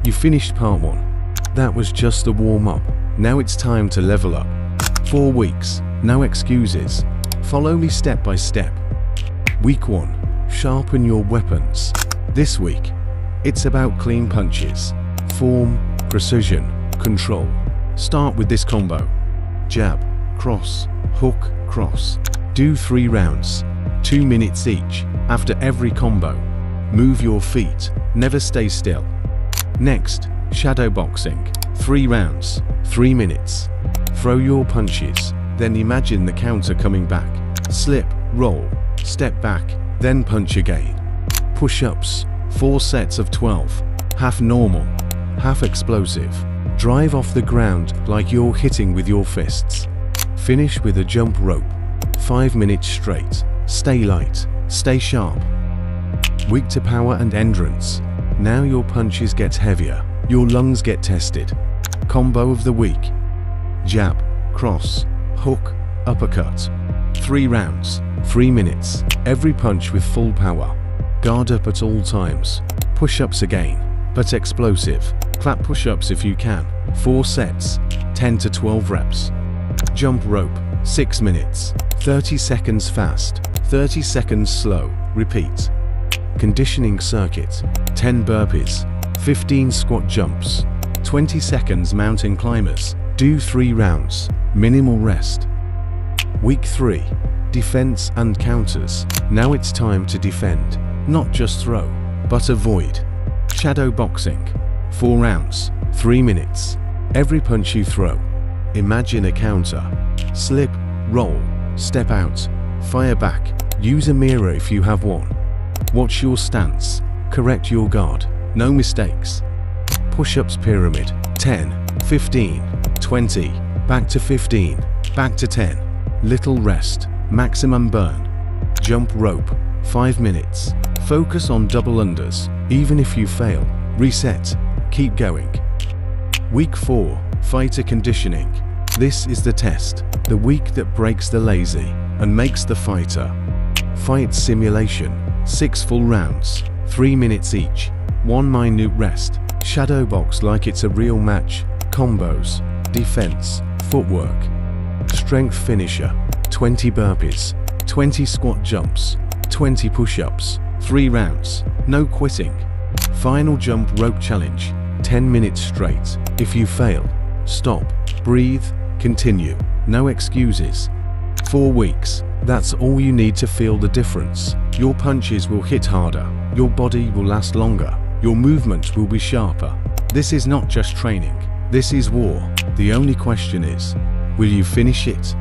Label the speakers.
Speaker 1: You finished part 1. That was just a warm-up. Now it's time to level up. 4 weeks, no excuses. Follow me step by step. Week 1, sharpen your weapons. This week, it's about clean punches, form, precision, control. Start with this combo. Jab, cross, hook, cross. Do 3 rounds, 2 minutes each. After every combo, move your feet, never stay still. Next, shadow boxing. 3 rounds, 3 minutes. Throw your punches, then imagine the counter coming back. Slip, roll, step back, then punch again. Push-ups, 4 sets of 12. Half normal, half explosive. Drive off the ground like you're hitting with your fists. Finish with a jump rope. 5 minutes straight. Stay light, stay sharp. Week to power and endurance. Now your punches get heavier, your lungs get tested. Combo of the week. Jab, cross, hook, uppercut. 3 rounds, 3 minutes. Every punch with full power. Guard up at all times. Push-ups again, but explosive. Clap push-ups if you can. 4 sets, 10 to 12 reps. Jump rope, 6 minutes. 30 seconds fast, 30 seconds slow. Repeat. Conditioning circuit. 10 burpees, 15 squat jumps. 20 seconds mountain climbers. Do 3 rounds, minimal rest. Week 3, defense and counters. Now it's time to defend, not just throw, but avoid. Shadow boxing. 4 rounds, 3 minutes. Every punch you throw, imagine a counter. Slip, roll, step out, fire back. Use a mirror if you have one. Watch your stance, correct your guard, no mistakes. Push-ups pyramid. 10, 15, 20, back to 15, back to 10. Little rest, maximum burn. Jump rope, 5 minutes. Focus on double unders. Even if you fail, reset, keep going. Week 4, fighter conditioning. This is the test, the week that breaks the lazy and makes the fighter. Fight simulation, 6 full rounds, 3 minutes each, 1 minute rest. Shadow box like it's a real match. Combos, defense, footwork. Strength finisher, 20 burpees, 20 squat jumps, 20 push-ups, 3 rounds, no quitting. Final jump rope challenge, 10 minutes straight. If you fail, stop, breathe, continue, no excuses. 4 weeks, that's all you need to feel the difference. Your punches will hit harder, your body will last longer, your movements will be sharper. This is not just training, this is war. The only question is, will you finish it?